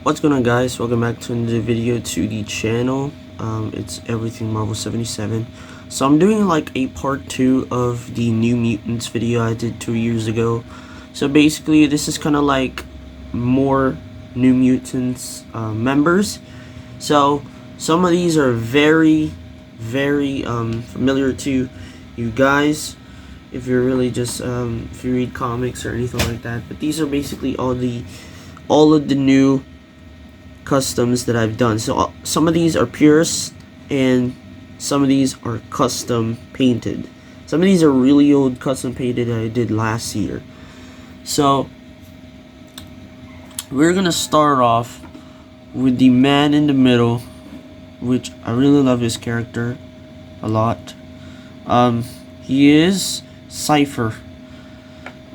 What's going on, guys? Welcome back to another video to the channel. It's Everything Marvel 77. So I'm doing like a part 2 of the New Mutants video I did 2 years ago. So basically this is kind of like more New Mutants members. So some of these are very familiar to you guys if you're really just if you read comics or anything like that. But these are basically all of the new customs that I've done. So some of these are purists and some of these are custom painted. Some of these are really old custom painted that I did last year. So we're gonna start off with the man in the middle, which I really love his character a lot. He is Cypher.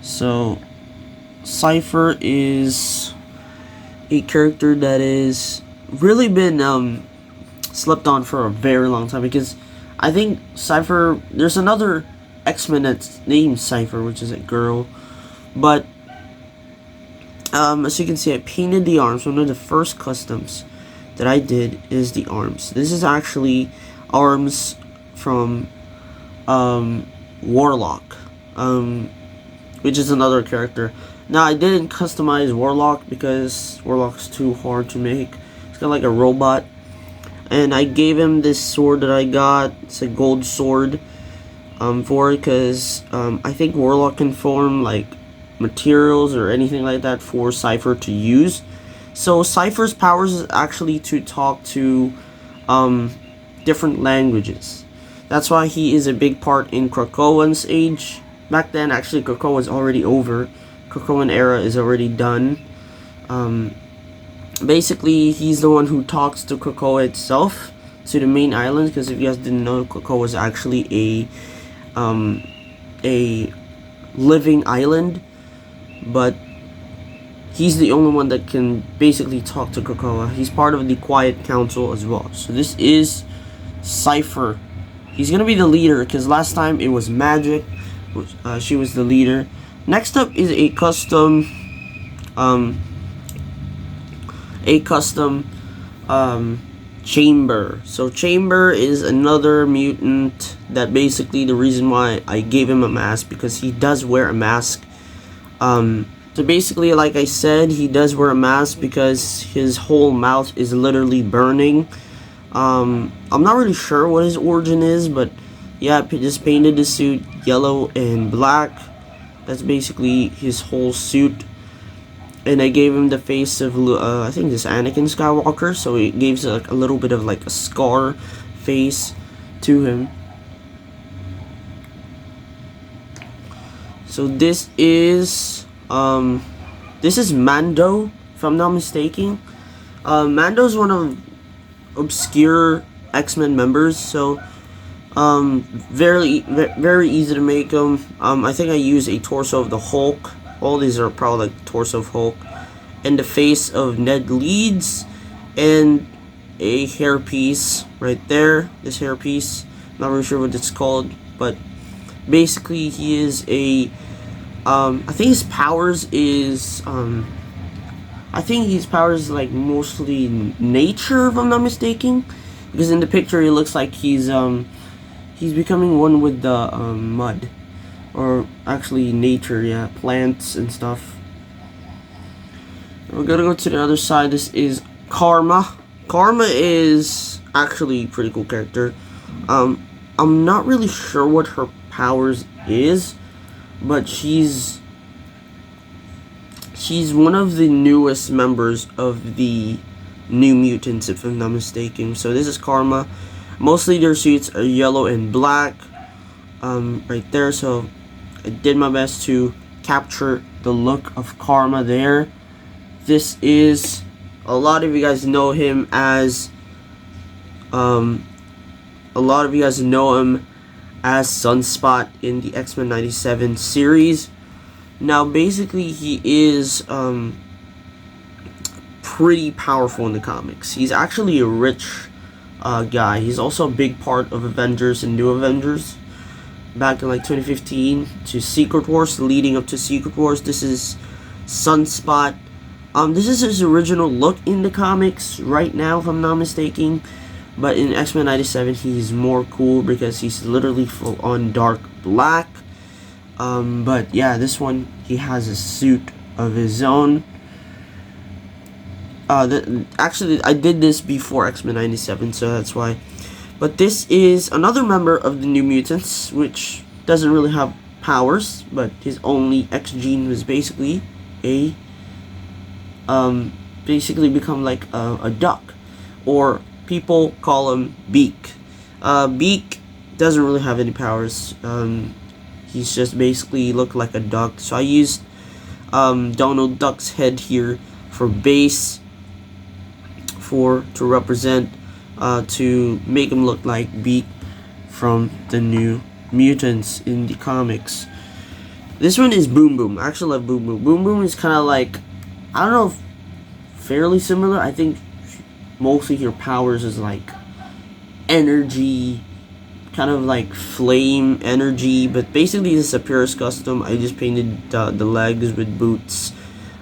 So Cypher is a character that is really been slept on for a very long time, because I think Cypher, there's another Xmen that's named Cypher, which is a girl, but as you can see, I painted the arms. One of the first customs that I did is the arms. This is actually arms from Warlock, which is another character. Now, I didn't customize Warlock because Warlock's too hard to make. It's kind of like a robot. And I gave him this sword that I got. It's a gold sword for it, because I think Warlock can form like materials or anything like that for Cypher to use. So Cypher's powers is actually to talk to different languages. That's why he is a big part in Krakoan's age. Back then, actually, Krakoa was already over. Krakoan era is already done. Basically, he's the one who talks to Krakoa itself, to the main island, because if you guys didn't know, Krakoa was actually a living island, but he's the only one that can basically talk to Krakoa. He's part of the Quiet Council as well. So this is Cypher. He's gonna be the leader, because last time it was Magic. She was the leader. Next up is a custom Chamber. So Chamber is another mutant that basically the reason why I gave him a mask, because he does wear a mask. So basically, like I said, he does wear a mask because his whole mouth is literally burning. I'm not really sure what his origin is, but yeah, I just painted the suit yellow and black. That's basically his whole suit. And I gave him the face of, I think this Anakin Skywalker, so it gives like a little bit of like a scar face to him. So this is Mando, if I'm not mistaken. Mando's one of obscure X-Men members, so very easy to make them. I think I use a torso of the Hulk. All these are probably like the torso of Hulk, and the face of Ned Leeds, and a hairpiece right there. This hairpiece, not really sure what it's called, but basically he is a I think his powers is like mostly nature, if I'm not mistaken, because in the picture it looks like he's becoming one with the mud, or actually nature, yeah, plants and stuff. We're gonna go to the other side. This is Karma. Karma is actually a pretty cool character. I'm not really sure what her powers is, but she's one of the newest members of the New Mutants, if I'm not mistaken. So this is Karma. Mostly their suits are yellow and black, right there. So I did my best to capture the look of Karma there. This is, a lot of you guys know him as Sunspot in the X-Men 97 series. Now basically he is pretty powerful in the comics. He's actually a rich guy. He's also a big part of Avengers and New Avengers. back in like 2015 to Secret Wars, leading up to Secret Wars. This is Sunspot. This is his original look in the comics right now, if I'm not mistaken. But in X-Men 97, he's more cool because he's literally full on dark black. But yeah, this one, he has a suit of his own. Actually, I did this before X-Men 97, so that's why. But this is another member of the New Mutants, which doesn't really have powers, but his only X gene was basically a basically become like a duck, or people call him Beak. Beak doesn't really have any powers. He's just basically look like a duck. So I used Donald Duck's head here for base, to represent, to make him look like Beak from the New Mutants in the comics. This one is Boom Boom. I actually love Boom Boom. Boom Boom is kind of like, I don't know, fairly similar. I think mostly her powers is like energy, kind of like flame energy, but basically this is a purest custom. I just painted the legs with boots.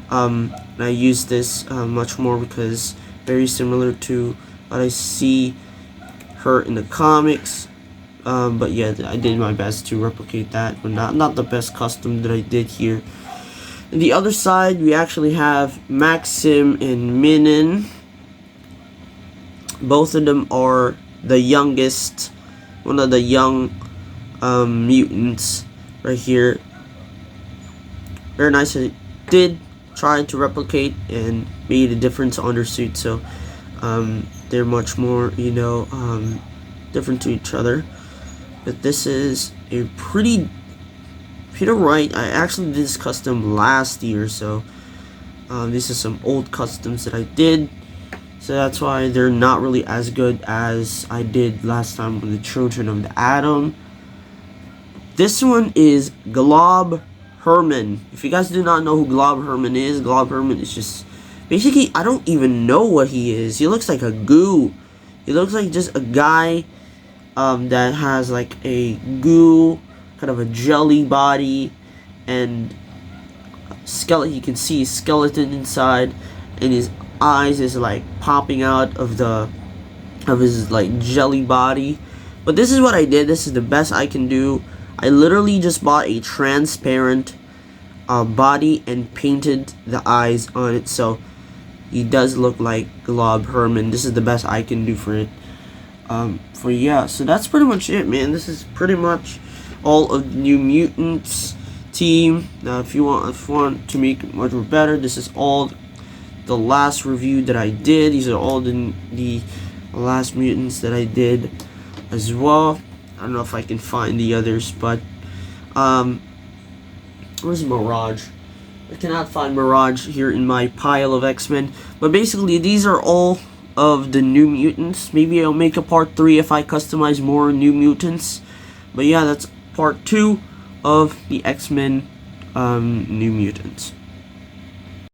And I use this much more because very similar to what I see her in the comics. But yeah, I did my best to replicate that, but not the best custom that I did here. On the other side, we actually have Maxim and Minin. Both of them are the youngest, one of the young mutants right here. Very nice. I did try to replicate and made a difference on their suit, so they're much more, you know, different to each other. But this is a pretty Peter Wright. I actually did this custom last year, so this is some old customs that I did, so that's why they're not really as good as I did last time with the Children of the Atom. This one is Glob Herman. If you guys do not know who Glob Herman is just basically, I don't even know what he is. He looks like a goo. He looks like just a guy that has like a goo, kind of a jelly body, and skeleton. You can see his skeleton inside, and his eyes is like popping out of his like jelly body. But this is what I did. This is the best I can do. I literally just bought a transparent body and painted the eyes on it, so he does look like Glob Herman. This is the best I can do for it. Yeah, so that's pretty much it, man. This is pretty much all of the New Mutants team. Now, if you want to make it much better, this is all the last review that I did. These are all the last mutants that I did as well. I don't know if I can find the others, but where's Mirage? I cannot find Mirage here in my pile of X-Men. But basically, these are all of the New Mutants. Maybe I'll make a part 3 if I customize more New Mutants. But yeah, that's part 2 of the X-Men New Mutants.